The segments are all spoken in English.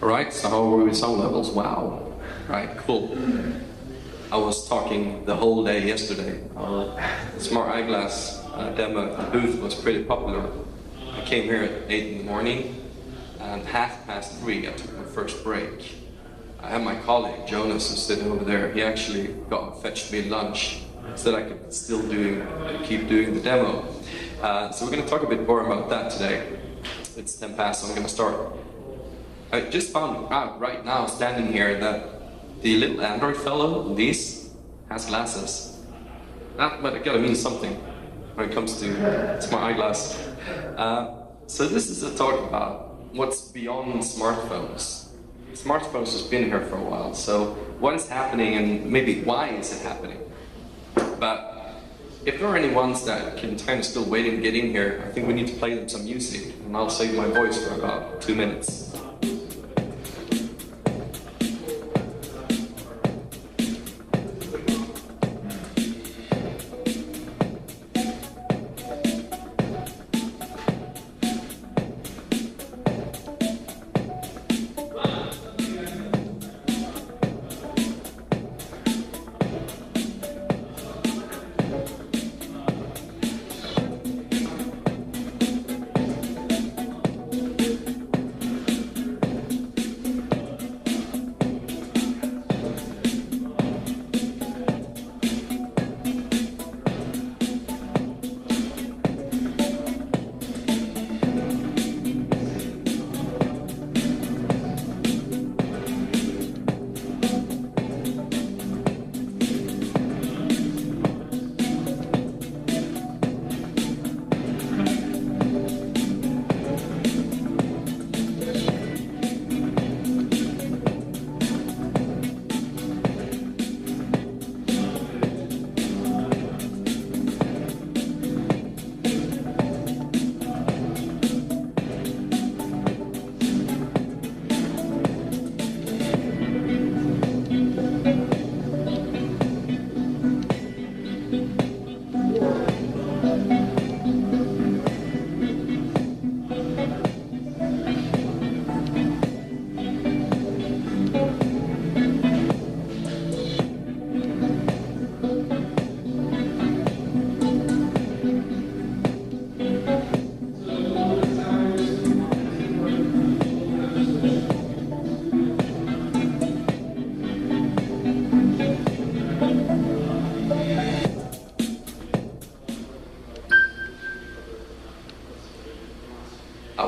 Alright, so how were we sound levels? Wow. Right, cool. I was talking the whole day yesterday. Our smart eyeglass demo at the booth was pretty popular. I came here at 8 in the morning, and 3:30 I took my first break. I had my colleague Jonas who's sitting over there. He actually got and fetched me lunch so that I could still keep doing the demo. So we're going to talk a bit more about that today. It's 10 past, so I'm going to start. I just found out right now, standing here, that the little Android fellow in these has glasses. But it gotta mean something when it comes to smart eyeglass. So this is a talk about what's beyond smartphones. Smartphones has been here for a while, so what is happening and maybe why is it happening? But if there are any ones that can kind of still wait and get in here, I think we need to play them some music, and I'll save my voice for about 2 minutes.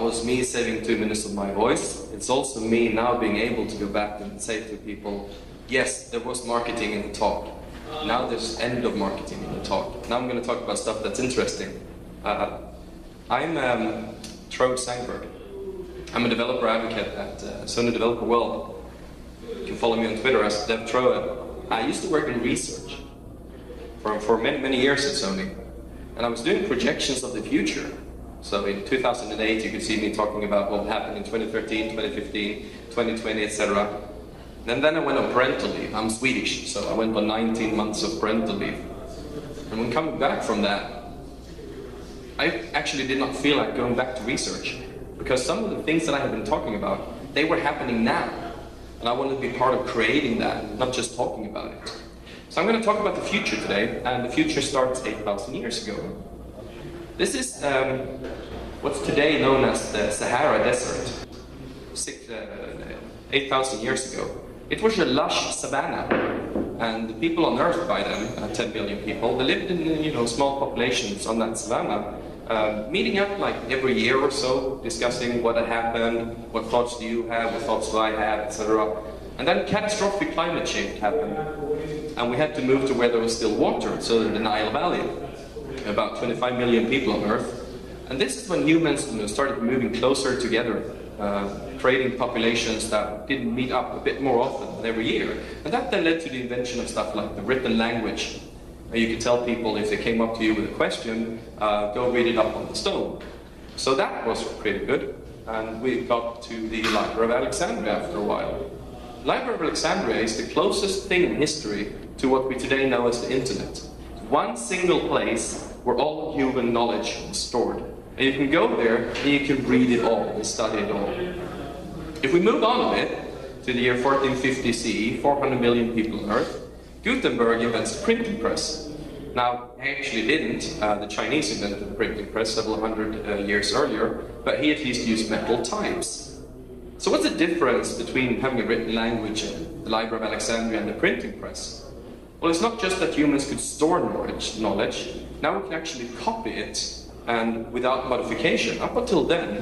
Was me saving 2 minutes of my voice. It's also me now being able to go back and say to people, yes, there was marketing in the talk. Now there's end of marketing in the talk. Now I'm going to talk about stuff that's interesting. I'm Trode Sangberg. I'm a developer advocate at Sony Developer World. You can follow me on Twitter as DevTrode. I used to work in research for many, many years at Sony. And I was doing projections of the future. So in 2008, you could see me talking about what happened in 2013, 2015, 2020, etc. And then I went on parental leave. I'm Swedish, so I went on 19 months of parental leave. And when coming back from that, I actually did not feel like going back to research, because some of the things that I have been talking about, they were happening now. And I wanted to be part of creating that, not just talking about it. So I'm going to talk about the future today, and the future starts 8,000 years ago. This is what's today known as the Sahara Desert, 8,000 years ago. It was a lush savanna, and the people on Earth by then, 10 billion people, they lived in small populations on that savanna, meeting up like every year or so, discussing what had happened, what thoughts do you have, what thoughts do I have, etc. And then catastrophic climate change happened, and we had to move to where there was still water, so in the Nile Valley. About 25 million people on Earth. And this is when humans started moving closer together, creating populations that didn't meet up a bit more often than every year. And that then led to the invention of stuff like the written language. You could tell people if they came up to you with a question, go read it up on the stone. So that was pretty good. And we got to the Library of Alexandria after a while. Library of Alexandria is the closest thing in history to what we today know as the internet. One single place where all human knowledge is stored. And you can go there and you can read it all and study it all. If we move on a bit to the year 1450 CE, 400 million people on Earth, Gutenberg invents the printing press. Now, he actually didn't. The Chinese invented the printing press several hundred years earlier, but he at least used metal types. So what's the difference between having a written language in the Library of Alexandria and the printing press? Well, it's not just that humans could store knowledge. Now we can actually copy it, and without modification. Up until then,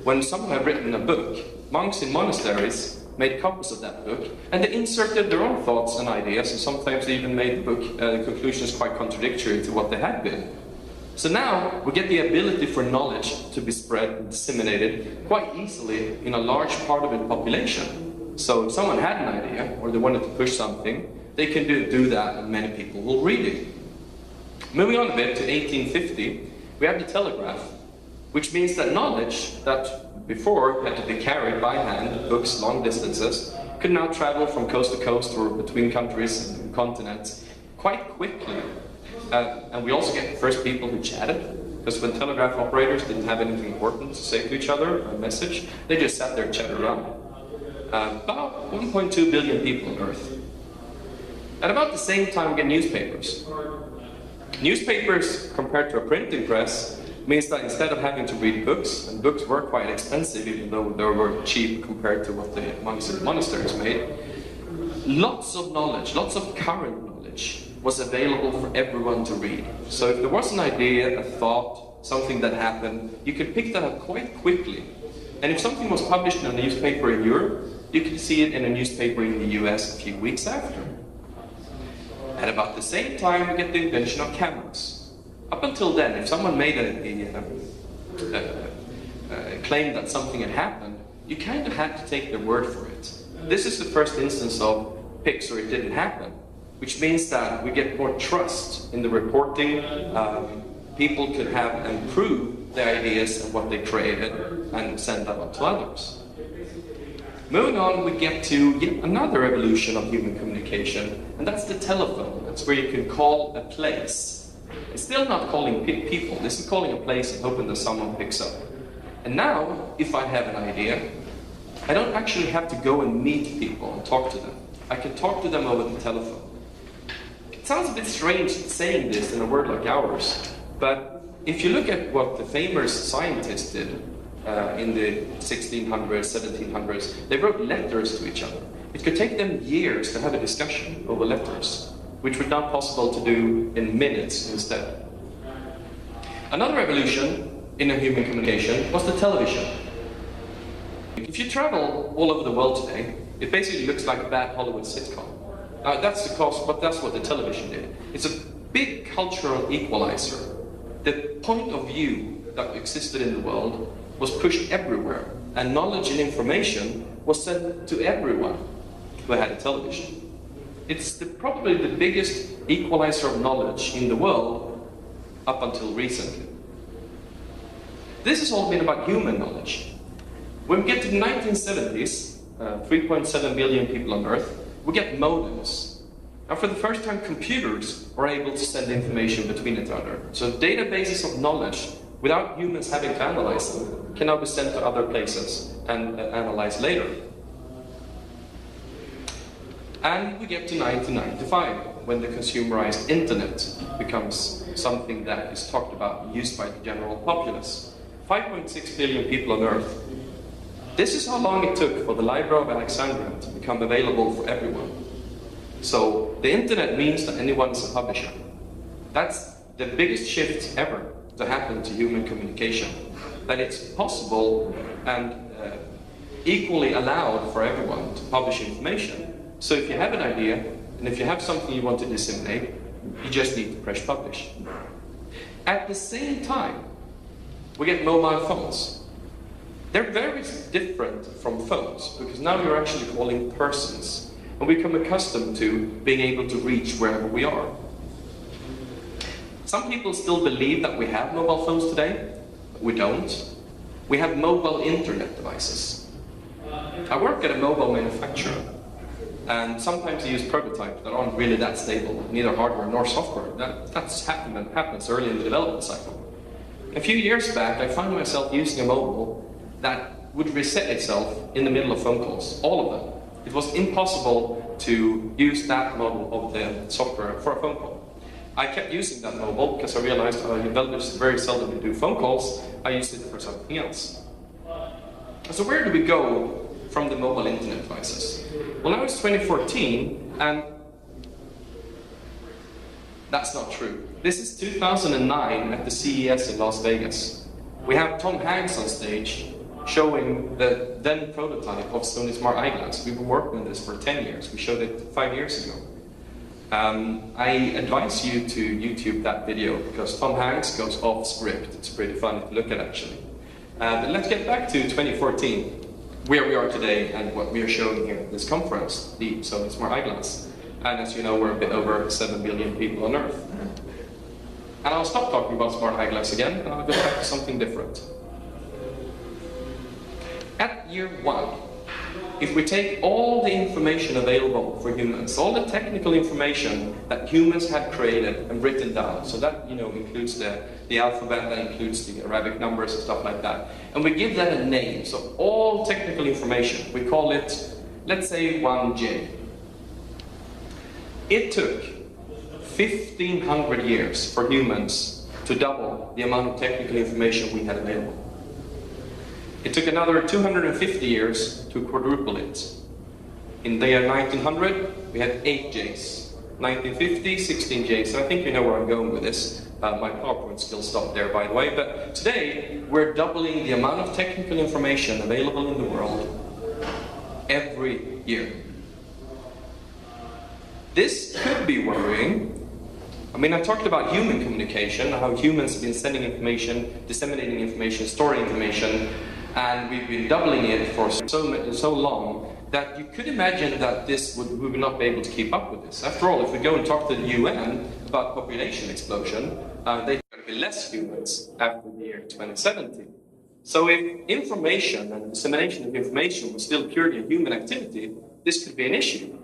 when someone had written a book, monks in monasteries made copies of that book, and they inserted their own thoughts and ideas, and sometimes they even made the book conclusions quite contradictory to what they had been. So now we get the ability for knowledge to be spread and disseminated quite easily in a large part of the population. So if someone had an idea, or they wanted to push something, they can do that, and many people will read it. Moving on a bit to 1850, we have the telegraph, which means that knowledge that before had to be carried by hand, books long distances, could now travel from coast to coast or between countries and continents quite quickly. And we also get the first people who chatted, because when telegraph operators didn't have anything important to say to each other, a message, they just sat there and chatted around. About 1.2 billion people on Earth. At about the same time, we get newspapers. Newspapers, compared to a printing press, means that instead of having to read books, and books were quite expensive even though they were cheap compared to what the monks in the monasteries made, lots of knowledge, lots of current knowledge was available for everyone to read. So if there was an idea, a thought, something that happened, you could pick that up quite quickly. And if something was published in a newspaper in Europe, you could see it in a newspaper in the US a few weeks after. At about the same time, we get the invention of cameras. Up until then, if someone made a claim that something had happened, you kind of had to take their word for it. This is the first instance of pics or it didn't happen, which means that we get more trust in the reporting. People could have and prove their ideas and what they created and send that on to others. Moving on, we get to yet another evolution of human communication, and that's the telephone. That's where you can call a place. It's still not calling people, this is calling a place and hoping that someone picks up. And now, if I have an idea, I don't actually have to go and meet people and talk to them. I can talk to them over the telephone. It sounds a bit strange saying this in a word like ours, but if you look at what the famous scientists did, in the 1600s, 1700s, they wrote letters to each other. It could take them years to have a discussion over letters, which was not possible to do in minutes instead. Another evolution in a human communication was the television. If you travel all over the world today, it basically looks like a bad Hollywood sitcom. That's what the television did. It's a big cultural equalizer. The point of view that existed in the world was pushed everywhere, and knowledge and information was sent to everyone who had a television. It's probably the biggest equalizer of knowledge in the world up until recently. This has all been about human knowledge. When we get to the 1970s, 3.7 billion people on Earth, we get modems. And for the first time, computers are able to send information between each other. So databases of knowledge, without humans having to analyze them, can now be sent to other places and analyzed later. And we get to 1995, when the consumerized internet becomes something that is talked about and used by the general populace. 5.6 billion people on Earth. This is how long it took for the Library of Alexandria to become available for everyone. So the internet means that anyone is a publisher. That's the biggest shift ever to happen to human communication. That it's possible and equally allowed for everyone to publish information. So if you have an idea, and if you have something you want to disseminate, you just need to press publish. At the same time, we get mobile phones. They're very different from phones, because now you're actually calling persons, and we become accustomed to being able to reach wherever we are. Some people still believe that we have mobile phones today. We don't. We have mobile internet devices. I work at a mobile manufacturer, and sometimes I use prototypes that aren't really that stable, neither hardware nor software. That's happens early in the development cycle. A few years back, I found myself using a mobile that would reset itself in the middle of phone calls, all of them. It was impossible to use that model of the software for a phone call. I kept using that model because I realized developers very seldom do phone calls. I used it for something else. So where do we go from the mobile internet devices? Well, now it's 2014, and that's not true. This is 2009 at the CES in Las Vegas. We have Tom Hanks on stage showing the then prototype of Sony Smart Eyeglass. We've been working on this for 10 years. We showed it 5 years ago. I advise you to YouTube that video because Tom Hanks goes off script. It's pretty funny to look at, actually. But let's get back to 2014, where we are today and what we are showing here at this conference, the Sony Smart Eyeglass. And as you know, we're a bit over 7 billion people on Earth. And I'll stop talking about Smart Eyeglass again, and I'll go back to something different. At year 1, if we take all the information available for humans, all the technical information that humans had created and written down, so that includes the alphabet, that includes the Arabic numbers and stuff like that, and we give that a name, so all technical information, we call it, let's say 1J. It took 1,500 years for humans to double the amount of technical information we had available. It took another 250 years to quadruple it. In the year 1900, we had 8 J's. 1950, 16 J's. So I think you know where I'm going with this. My PowerPoint skills stopped there, by the way. But today, we're doubling the amount of technical information available in the world every year. This could be worrying. I mean, I talked about human communication, how humans have been sending information, disseminating information, storing information, and we've been doubling it for so long that you could imagine that we would not be able to keep up with this. After all, if we go and talk to the UN about population explosion, there's going to be less humans after the year 2070. So if information and dissemination of information was still purely a human activity, this could be an issue.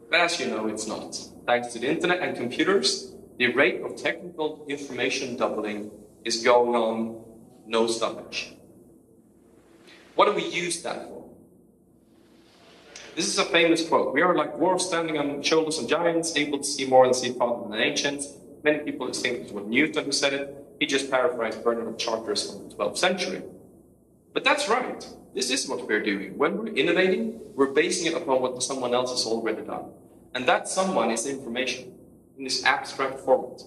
But as you know, it's not. Thanks to the internet and computers, the rate of technical information doubling is going on no stoppage. What do we use that for? This is a famous quote. We are like dwarfs standing on shoulders of giants, able to see more and see farther than ancients. Many people think it was Newton who said it. He just paraphrased Bernard of Chartres from the 12th century. But that's right. This is what we're doing. When we're innovating, we're basing it upon what someone else has already done. And that someone is information in this abstract format.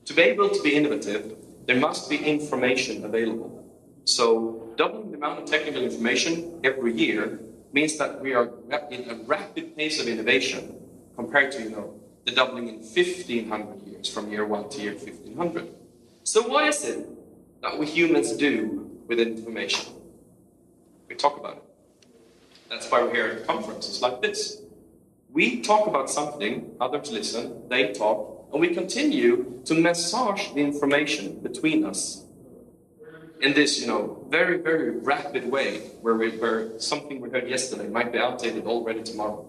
To be able to be innovative, there must be information available. So doubling the amount of technical information every year means that we are in a rapid pace of innovation compared to, the doubling in 1,500 years from year 1 to year 1,500. So what is it that we humans do with information? We talk about it. That's why we're here at conferences like this. We talk about something, others listen, they talk, and we continue to massage the information between us in this, very, very rapid way, where something we heard yesterday might be outdated already tomorrow.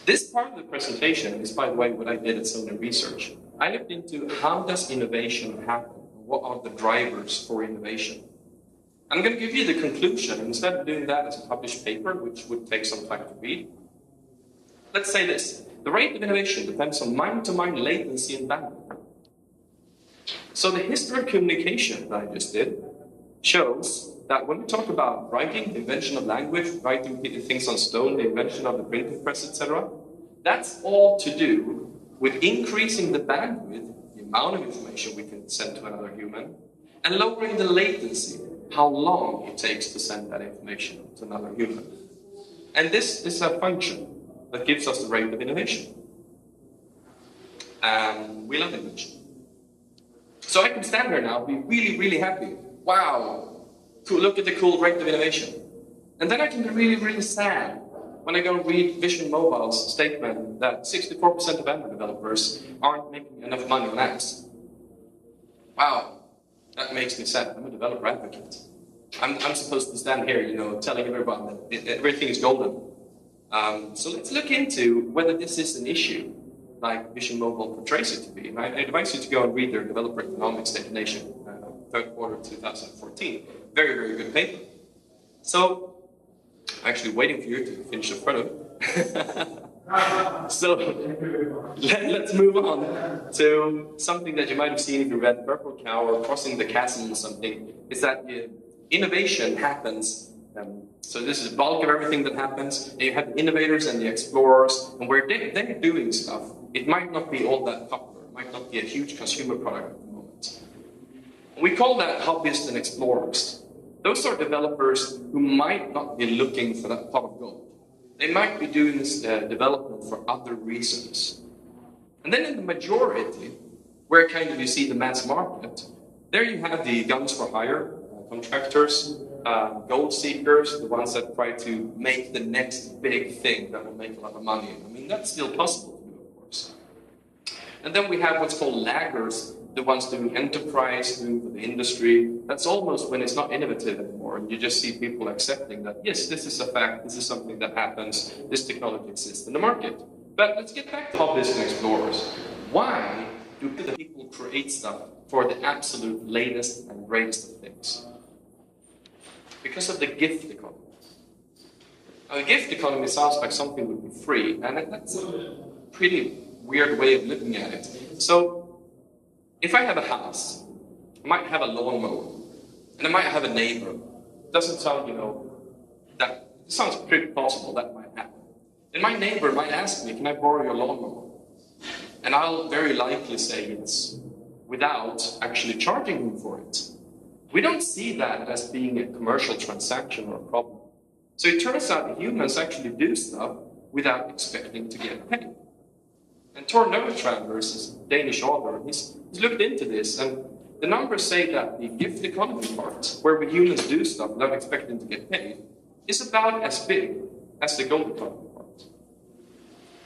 This part of the presentation is, by the way, what I did at Sony Research. I looked into how does innovation happen? What are the drivers for innovation? I'm going to give you the conclusion. Instead of doing that as a published paper, which would take some time to read, let's say this. The rate of innovation depends on mind-to-mind latency and bandwidth. So the history of communication that I just did shows that when we talk about writing, the invention of language, writing things on stone, the invention of the printing press, etc., that's all to do with increasing the bandwidth, the amount of information we can send to another human, and lowering the latency, how long it takes to send that information to another human. And this is a function that gives us the rate of innovation. And we love innovation. So I can stand here now, be really, really happy. Wow, cool, look at the cool rate of innovation. And then I can be really, really sad when I go and read Vision Mobile's statement that 64% of Android developers aren't making enough money on apps. Wow, that makes me sad. I'm a developer advocate. I'm supposed to stand here, telling everyone that everything is golden. So let's look into whether this is an issue, like Vision Mobile portrays it to be. And I advise you to go and read their developer economics definition, third quarter of 2014. very, very good paper. So, I'm actually waiting for you to finish the photo. So, let's move on to something that you might have seen if you read Purple Cow or Crossing the Chasm or something, is that innovation happens. So this is the bulk of everything that happens. And you have the innovators and the explorers, and where they're doing stuff, it might not be all that popular. It might not be a huge consumer product at the moment. We call that hobbyists and explorers. Those are developers who might not be looking for that pot of gold. They might be doing this development for other reasons. And then in the majority, where kind of you see the mass market, there you have the guns for hire, contractors, gold seekers, the ones that try to make the next big thing that will make a lot of money. I mean, that's still possible to do, of course. And then we have what's called laggers, the ones doing enterprise, doing the industry. That's almost when it's not innovative anymore, and you just see people accepting that, yes, this is a fact, this is something that happens, this technology exists in the market. But let's get back to hobbyists and explorers. Why do people create stuff for the absolute latest and greatest of things? Because of the gift economy. Now, the gift economy sounds like something would be free, and that's a pretty weird way of looking at it. So, if I have a house, I might have a lawnmower, and I might have a neighbor. It doesn't sound, that it sounds pretty possible that might happen. And my neighbor might ask me, can I borrow your lawnmower? And I'll very likely say yes, without actually charging him for it. We don't see that as being a commercial transaction or a problem. So it turns out that humans actually do stuff without expecting to get paid. And Tor Nordstrand, is a Danish author, he's looked into this, and the numbers say that the gift economy part, where we humans do stuff without expecting to get paid, is about as big as the gold economy part.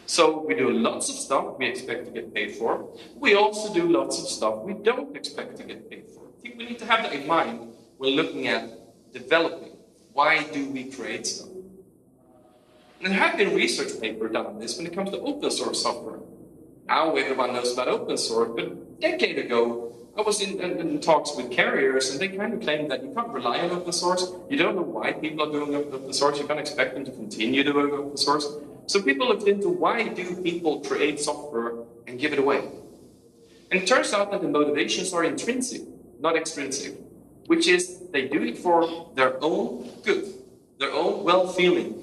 So we do lots of stuff we expect to get paid for. We also do lots of stuff we don't expect to get paid for. I think we need to have that in mind when looking at developing. Why do we create stuff? And there have been research papers done on this when it comes to open source software. Now everyone knows about open source, but a decade ago, I was in talks with carriers, and they kind of claimed that you can't rely on open source. You don't know why people are doing open source. You can't expect them to continue doing open source. So people looked into why do people create software and give it away. And it turns out that the motivations are intrinsic, not extrinsic, which is they do it for their own good, their own well-feeling,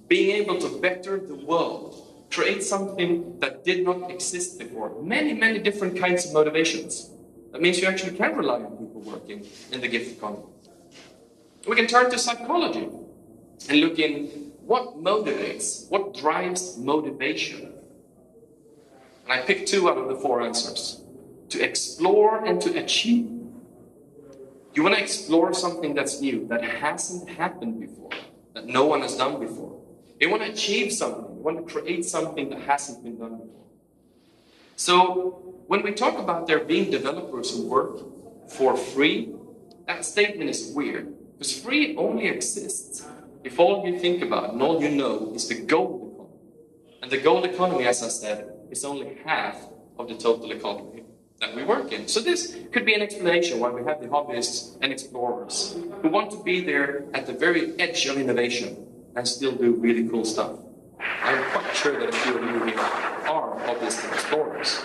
being able to better the world, create something that did not exist before. Many, many different kinds of motivations. That means you actually can rely on people working in the gift economy. We can turn to psychology and look in what motivates, what drives motivation. And I picked 2 out of the 4 answers. To explore and to achieve. You want to explore something that's new, that hasn't happened before, that no one has done before. You want to achieve something. You want to create something that hasn't been done before. So, when we talk about there being developers who work for free, that statement is weird. Because free only exists if all you think about and all you know is the gold economy. And the gold economy, as I said, is only half of the total economy that we work in. So this could be an explanation why we have the hobbyists and explorers who want to be there at the very edge of innovation and still do really cool stuff. I'm quite sure that a few of you here are hobbyists and explorers.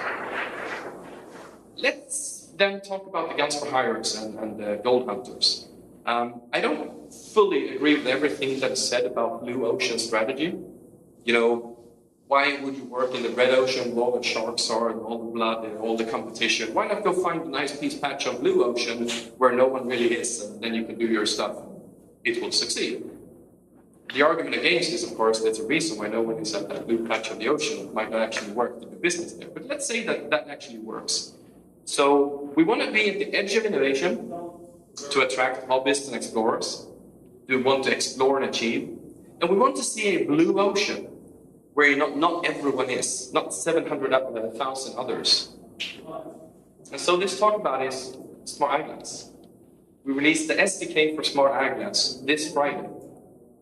Let's then talk about the guns for hires and the gold hunters. I don't fully agree with everything that is said about blue ocean strategy. Why would you work in the red ocean where all the sharks are and all the blood and all the competition? Why not go find a nice piece patch of blue ocean where no one really is, and then you can do your stuff? It will succeed. The argument against this, of course, there's a reason why no one is at that blue patch of the ocean. It might not actually work to do business there. But let's say that that actually works. So we want to be at the edge of innovation to attract hobbyists and explorers. We want to explore and achieve. And we want to see a blue ocean where not everyone is, not 700,000 others. And so this talk about is smart eyeglass. We released the SDK for smart eyeglass this Friday.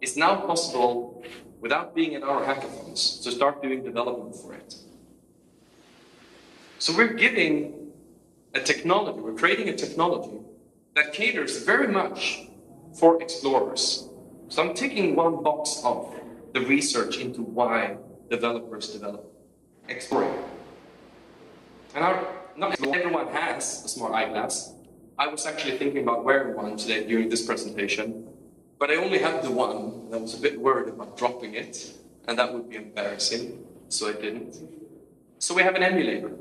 It's now possible, without being in our hackathons, to start doing development for it. So we're giving a technology, we're creating a technology that caters very much for explorers. So I'm taking one box off the research into why developers develop. Exploring. And not everyone has a smart eyeglass. I was actually thinking about wearing one today during this presentation, but I only had the one, and I was a bit worried about dropping it, and that would be embarrassing, so I didn't. So we have an emulator.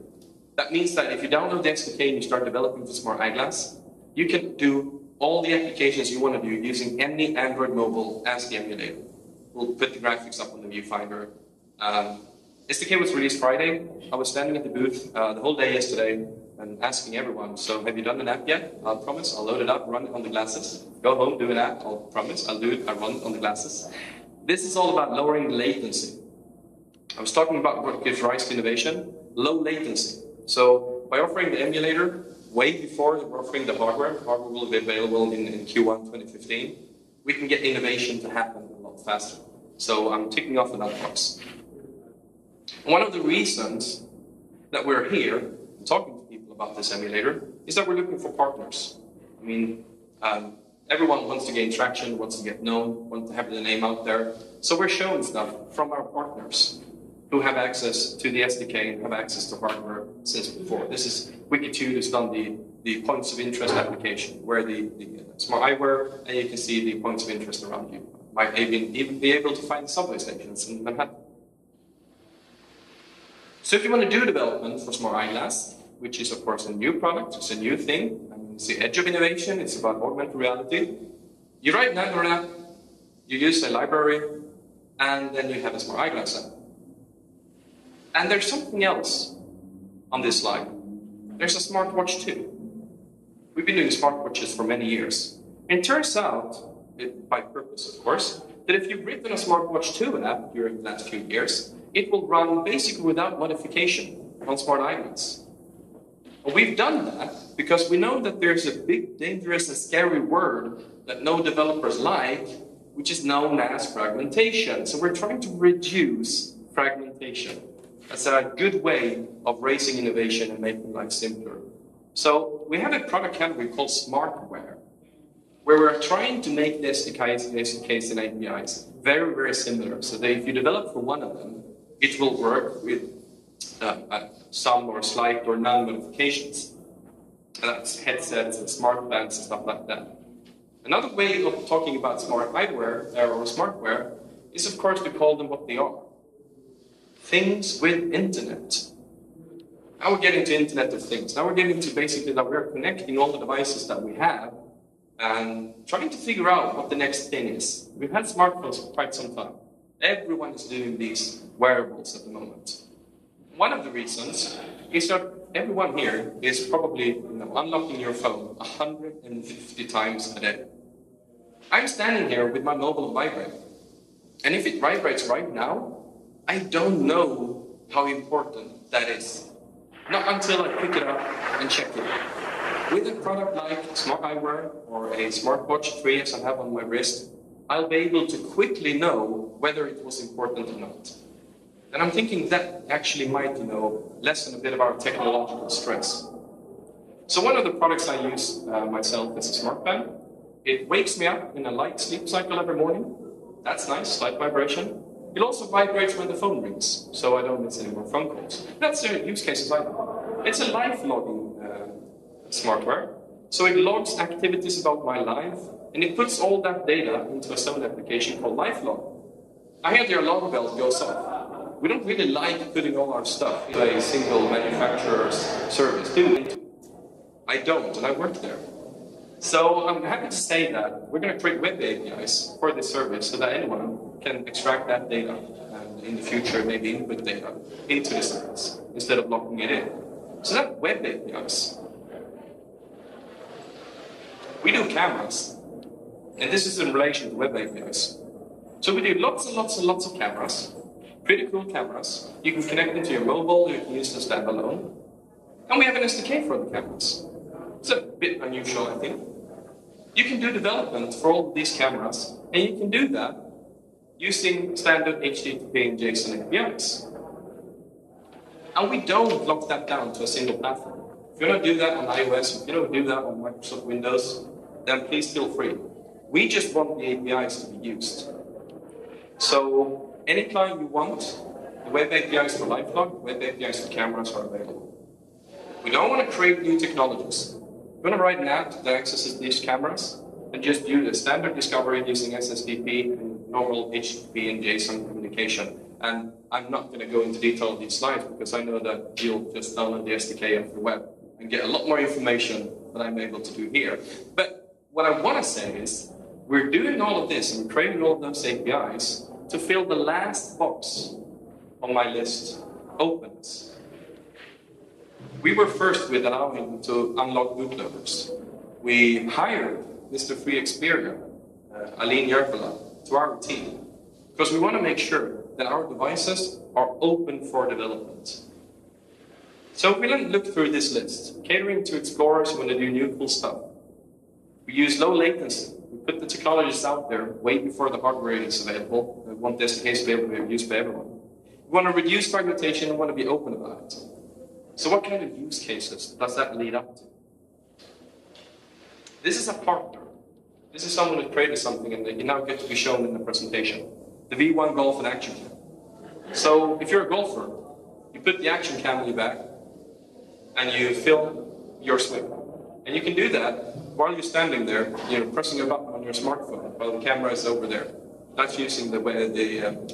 That means that if you download the SDK and you start developing the smart eyeglass, you can do all the applications you want to do using any Android mobile as the emulator. We'll put the graphics up on the viewfinder. SDK was released Friday. I was standing at the booth the whole day yesterday and asking everyone, so have you done an app yet? I'll promise, I'll load it up, run it on the glasses. Go home, do an app, I'll promise, I'll do it, I'll run it on the glasses. This is all about lowering the latency. I was talking about what gives rise to innovation, low latency. So by offering the emulator way before we're offering the hardware will be available in Q1 2015, we can get innovation to happen a lot faster. So I'm ticking off that box. One of the reasons that we're here talking to people about this emulator is that we're looking for partners. I mean, everyone wants to gain traction, wants to get known, wants to have their name out there. So we're showing stuff from our partners who have access to the SDK and have access to hardware since before. This is Wikitude has done the points of interest application, where the smart eyewear, and you can see the points of interest around you. Might even be able to find subway stations in Manhattan. So if you want to do development for smart eyeglass, which is of course a new product, it's a new thing, I mean, it's the edge of innovation, it's about augmented reality. You write an Android app, you use a library, and then you have a smart eyeglass app. And there's something else on this slide. There's a smartwatch too. We've been doing smartwatches for many years. And it turns out, by purpose of course, that if you've written a smartwatch 2 app during the last few years, it will run basically without modification on smart eyeglass. And we've done that because we know that there's a big, dangerous, and scary word that no developers like, which is known as fragmentation. So we're trying to reduce fragmentation. That's a good way of raising innovation and making life simpler. So we have a product category called smartware, where we're trying to make the SDKs and APIs very, very similar. So that if you develop for one of them, it will work with some or slight or none modifications. And that's headsets and smart bands and stuff like that. Another way of talking about smart eyewear or smartware is, of course, to call them what they are. Things with internet. Now we're getting to Internet of Things. Now we're getting to basically that we're connecting all the devices that we have and trying to figure out what the next thing is. We've had smartphones for quite some time. Everyone is doing these wearables at the moment. One of the reasons is that everyone here is probably unlocking your phone 150 times a day. I'm standing here with my mobile vibrator, and if it vibrates right now, I don't know how important that is. Not until I pick it up and check it. With a product like Smart Eyewear or a smartwatch 3 as I have on my wrist, I'll be able to quickly know whether it was important or not. And I'm thinking that actually might, lessen a bit of our technological stress. So one of the products I use myself is a smart band. It wakes me up in a light sleep cycle every morning. That's nice, light vibration. It also vibrates when the phone rings, so I don't miss any more phone calls. That's the use cases I do. It's a life logging smartware. So it logs activities about my life, and it puts all that data into a separate application called LifeLog. I hear the alarm bell goes off. We don't really like putting all our stuff into a single manufacturer's service, do we? I don't, and I work there. So I'm happy to say that we're going to create web APIs for this service so that anyone can extract that data and in the future maybe input data into the service instead of locking it in. So that's web APIs. We do cameras, and this is in relation to web APIs. So we do lots and lots and lots of cameras, pretty cool cameras. You can connect them to your mobile, you can use them standalone. And we have an SDK for the cameras. It's a bit unusual, I think. You can do development for all these cameras, and you can do that using standard HTTP and JSON APIs. And we don't lock that down to a single platform. If you don't do that on iOS, if you don't do that on Microsoft Windows, then please feel free. We just want the APIs to be used. So anytime you want, the web APIs for LifeLog, web APIs for cameras are available. We don't want to create new technologies. We want to write an app that accesses these cameras and just do the standard discovery using SSDP and normal HTTP and JSON communication. And I'm not going to go into detail of these slides because I know that you'll just download the SDK off the web and get a lot more information than I'm able to do here. But what I want to say is we're doing all of this and we're creating all of those APIs to fill the last box on my list, openness. We were first with allowing to unlock bootloaders. We hired Mr. Free Xperia, Aline Järpela, to our team because we want to make sure that our devices are open for development. So we look through this list, catering to explorers who want to do new cool stuff. We use low latency. We put the technologies out there way before the hardware is available. We want the SDKs to be able to be used by everyone. We want to reduce fragmentation and want to be open about it. So what kind of use cases does that lead up to? This is a partner. This is someone who created something and you now get to be shown in the presentation. The V1 Golf and Action Cam. So if you're a golfer, you put the action cam in your bag and you film your swing. And you can do that while you're standing there, pressing a button on your smartphone while the camera is over there. That's using the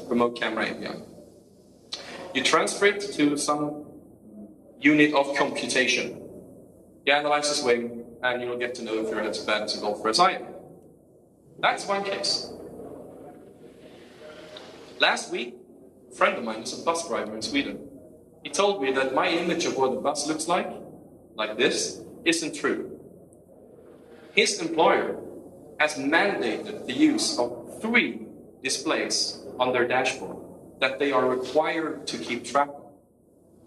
remote camera API. You transfer it to some unit of computation. You analyze the swing, and you'll get to know if you're as bad as a golfer as I am. That's one case. Last week, a friend of mine is a bus driver in Sweden. He told me that my image of what a bus looks like this, isn't true. His employer has mandated the use of 3 displays on their dashboard that they are required to keep track of.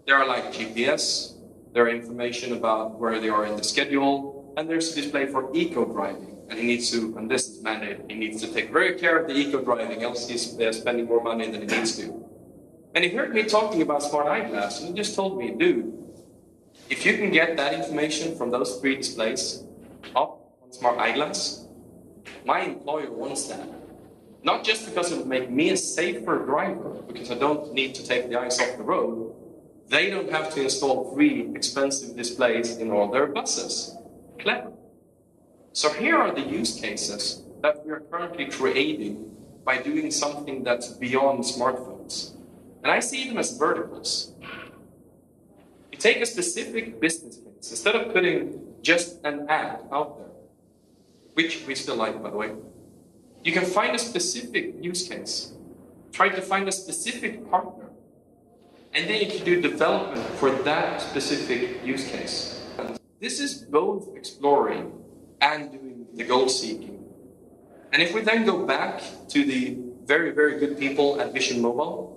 There are like GPS, there are information about where they are in the schedule, and there's a display for eco-driving. And he needs to, and this is mandated, he needs to take very care of the eco-driving, else he's spending more money than he needs to. And he heard me talking about smart eyeglass, and he just told me, dude, if you can get that information from those 3 displays up on smart eyeglass, my employer wants that. Not just because it would make me a safer driver, because I don't need to take the eyes off the road. They don't have to install 3 expensive displays in all their buses. Clever. So here are the use cases that we are currently creating by doing something that's beyond smartphones. And I see them as verticals. You take a specific business case, instead of putting just an ad out there, which we still like, by the way, you can find a specific use case, try to find a specific partner, and then you can do development for that specific use case. This is both exploring and doing the goal seeking. And if we then go back to the very, very good people at Vision Mobile,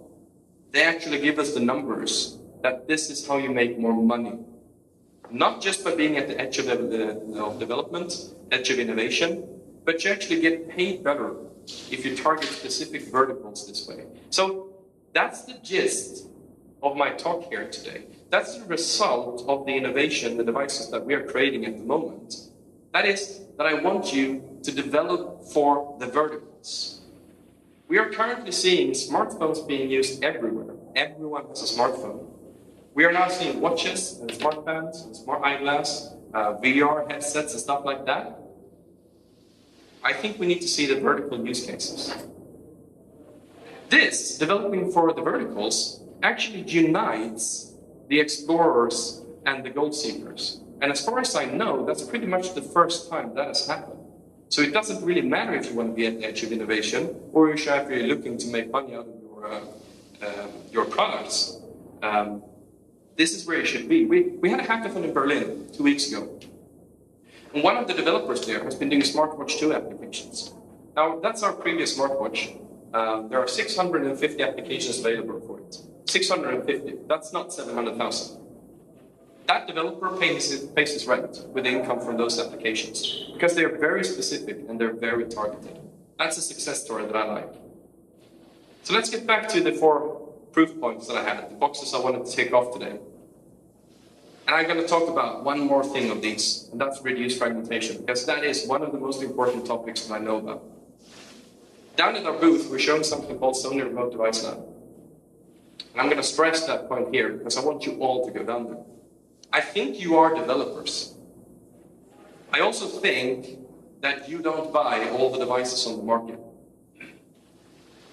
they actually give us the numbers that this is how you make more money. Not just by being at the edge of development, edge of innovation, but you actually get paid better if you target specific verticals this way. So that's the gist of my talk here today. That's the result of the innovation, the devices that we are creating at the moment. That is, that I want you to develop for the verticals. We are currently seeing smartphones being used everywhere. Everyone has a smartphone. We are now seeing watches and smart bands and smart eyeglass, VR headsets and stuff like that. I think we need to see the vertical use cases. This, developing for the verticals, actually unites the explorers and the goal seekers. And as far as I know, that's pretty much the first time that has happened. So it doesn't really matter if you want to be at the edge of innovation or if you're actually looking to make money out of your products. This is where you should be. We had a hackathon in Berlin 2 weeks ago. And one of the developers there has been doing smartwatch 2 applications. Now, that's our previous smartwatch. There are 650 applications available for it. 650. That's not 700,000. That developer pays his rent with income from those applications because they are very specific and they're very targeted. That's a success story that I like. So let's get back to the 4 proof points that I had, the boxes I wanted to take off today. And I'm going to talk about one more thing of these, and that's reduced fragmentation, because that is one of the most important topics that I know about. Down in our booth, we're showing something called Sony Remote Device Lab. And I'm going to stress that point here, because I want you all to go down there. I think you are developers. I also think that you don't buy all the devices on the market.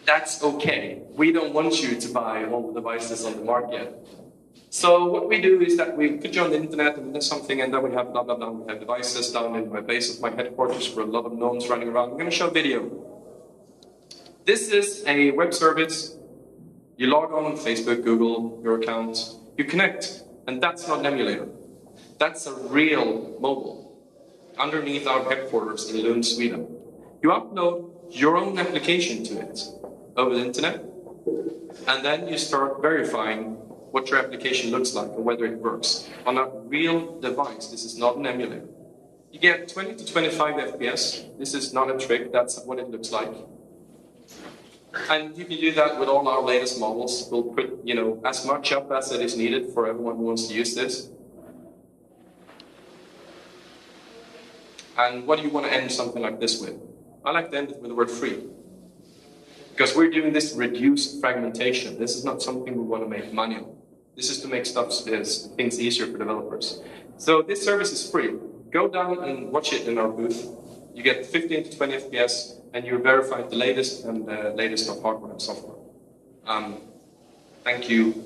That's okay. We don't want you to buy all the devices on the market. So what we do is that we put you on the internet and there's something, and then we have blah, blah, blah. We have devices down in my base of my headquarters where a lot of gnomes running around. I'm going to show a video. This is a web service. You log on Facebook, Google, your account, you connect, and that's not an emulator. That's a real mobile underneath our headquarters in Lund, Sweden. You upload your own application to it over the internet, and then you start verifying what your application looks like and whether it works. On a real device, this is not an emulator. You get 20 to 25 FPS. This is not a trick, that's what it looks like. And you can do that with all our latest models. We'll put, as much up as it is needed for everyone who wants to use this. And what do you want to end something like this with? I like to end it with the word free. Because we're doing this reduced fragmentation. This is not something we want to make money on. This is to make things easier for developers. So this service is free. Go down and watch it in our booth. You get 15 to 20 FPS, and you're verified the latest and the latest of hardware and software. Thank you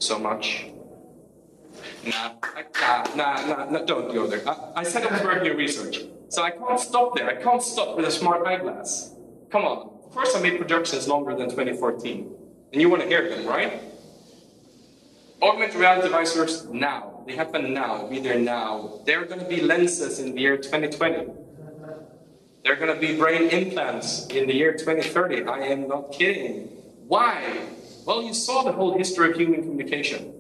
so much. Nah, don't go there. I said I was working in research, so I can't stop there. I can't stop with a smart eyeglass. Come on. Of course I made projections longer than 2014. And you want to hear them, right? Augmented reality devices now. They happen now. Be there now. There are going to be lenses in the year 2020. There are going to be brain implants in the year 2030. I am not kidding. Why? Well, you saw the whole history of human communication.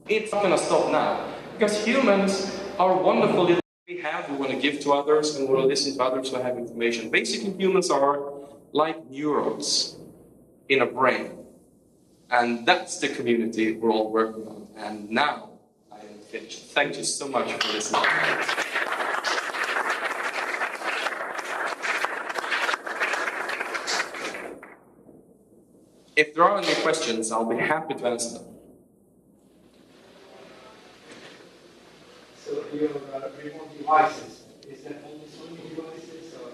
It's not going to stop now. Because humans are wonderful. We want to give to others, and we want to listen to others who have information. Basically, humans are like neurons in a brain. And that's the community we're all working on. And now I am finished. Thank you so much for listening. If there are any questions, I'll be happy to answer them. So your remote devices, is that only Sony devices or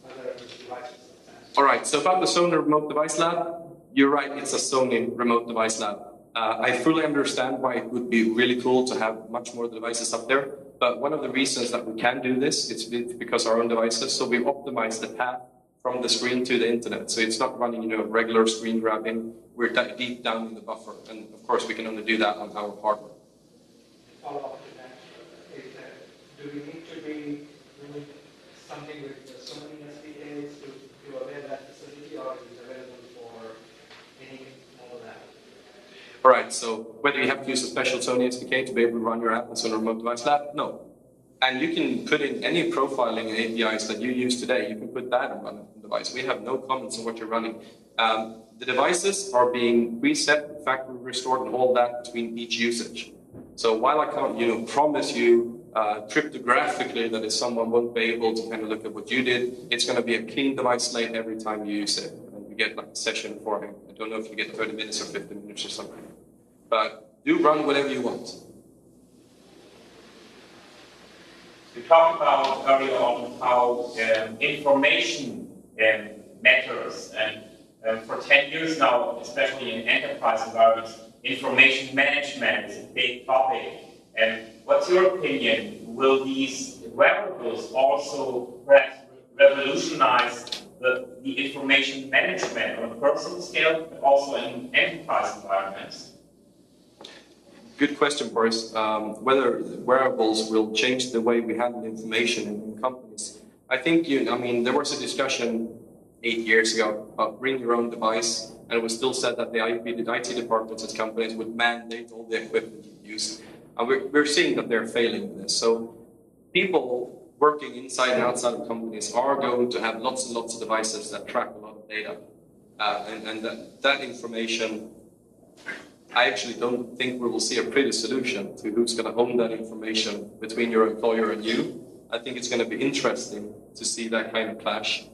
other devices? All right, so about the Sony Remote Device Lab, you're right, it's a Sony Remote Device Lab. I fully understand why it would be really cool to have much more devices up there, but one of the reasons that we can do this is because our own devices, so we optimize the path from the screen to the internet. So it's not running, regular screen grabbing. We're deep down in the buffer, and of course we can only do that on our hardware. Follow up to that is that do we need to be doing something with the Sony SDKs to avail that facility, or is it available for any all of that? All right, so whether you have to use a special Sony SDK to be able to run your app on Sony Remote Device Lab, no. And you can put in any profiling APIs that you use today. You can put that and run it on the device. We have no comments on what you're running. The devices are being reset, factory restored, and all that between each usage. So while I can't, promise you cryptographically that if someone won't be able to kind of look at what you did, it's going to be a clean device slate every time you use it. And you get like a session for him. I don't know if you get 30 minutes or 50 minutes or something. But do run whatever you want. We talked about earlier on how information matters, and for 10 years now, especially in enterprise environments, information management is a big topic. And what's your opinion? Will these wearables also perhaps revolutionize the information management on a personal scale, but also in enterprise environments? Good question, Boris. Whether wearables will change the way we handle information in companies. I think, there was a discussion 8 years ago about bring your own device, and it was still said that the IT departments at companies would mandate all the equipment you use. And we're seeing that they're failing in this. So people working inside and outside of companies are going to have lots and lots of devices that track a lot of data. And that information I actually don't think we will see a pretty solution to who's going to own that information between your employer and you. I think it's going to be interesting to see that kind of clash.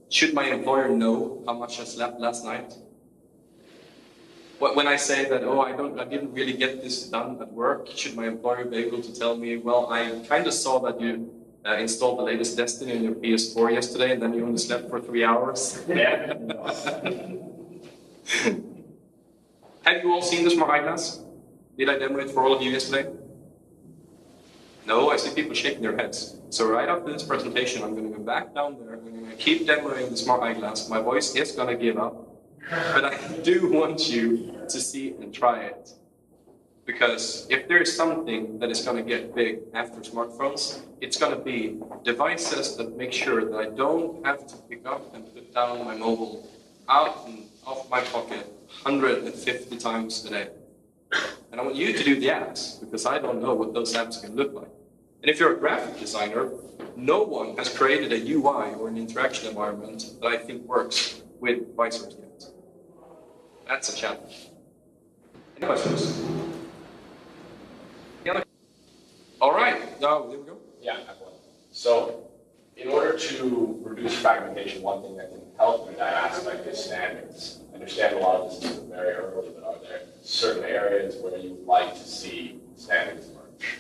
Should my employer know how much I slept last night? When I say that, oh, I didn't really get this done at work, should my employer be able to tell me, well, I kind of saw that you installed the latest Destiny on your PS4 yesterday, and then you only slept for 3 hours? Yeah. Have you all seen the smart eyeglass? Did I demo it for all of you yesterday? No, I see people shaking their heads. So right after this presentation, I'm going to go back down there, I'm going to keep demoing the smart eyeglass. My voice is going to give up, but I do want you to see and try it. Because if there is something that is going to get big after smartphones, it's going to be devices that make sure that I don't have to pick up and put down my mobile out and off my pocket 150 times a day. And I want you to do the apps, because I don't know what those apps can look like. And if you're a graphic designer, no one has created a UI or an interaction environment that I think works with visors yet. That's a challenge. Any questions? All right, now there we go. Yeah, I have one. So, in order to reduce fragmentation, one thing that can help in that aspect is standards. I understand a lot of this is very early, but are there certain areas where you would like to see standards emerge?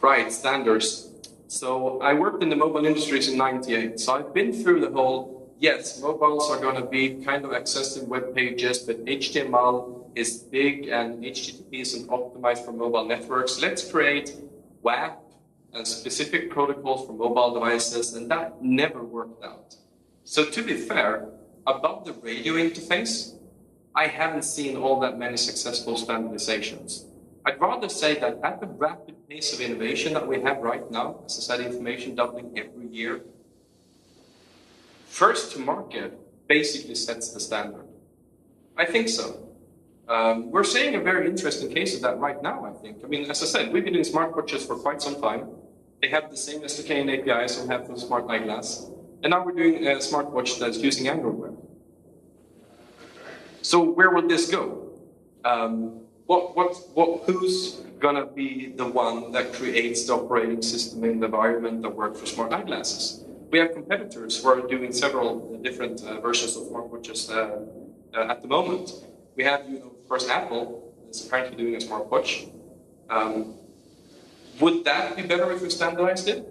Right, standards. So I worked in the mobile industries in '98, so I've been through the whole, yes, mobiles are going to be kind of accessing web pages, but HTML is big and HTTP isn't optimized for mobile networks. Let's create WAP and specific protocols for mobile devices, and that never worked out. So to be fair, above the radio interface, I haven't seen all that many successful standardizations. I'd rather say that at the rapid pace of innovation that we have right now, as I said, information doubling every year, first to market basically sets the standard. I think so. We're seeing a very interesting case of that right now, I think. I mean, as I said, we've been doing smartwatches for quite some time. They have the same SDK and APIs we have for the smart eyeglass. And now we're doing a smartwatch that's using Android Wear. So where will this go? Who's gonna be the one that creates the operating system in the environment that works for smart eyeglasses? We have competitors who are doing several different versions of smartwatches at the moment. We have, of course, Apple is apparently doing a smartwatch. Would that be better if we standardized it?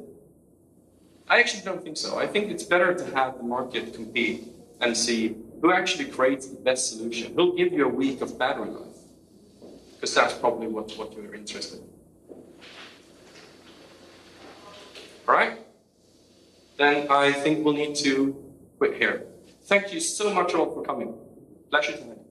I actually don't think so. I think it's better to have the market compete and see who actually creates the best solution. Who'll give you a week of battery life? Because that's probably what you're interested in. All right? Then I think we'll need to quit here. Thank you so much all for coming. Pleasure tonight.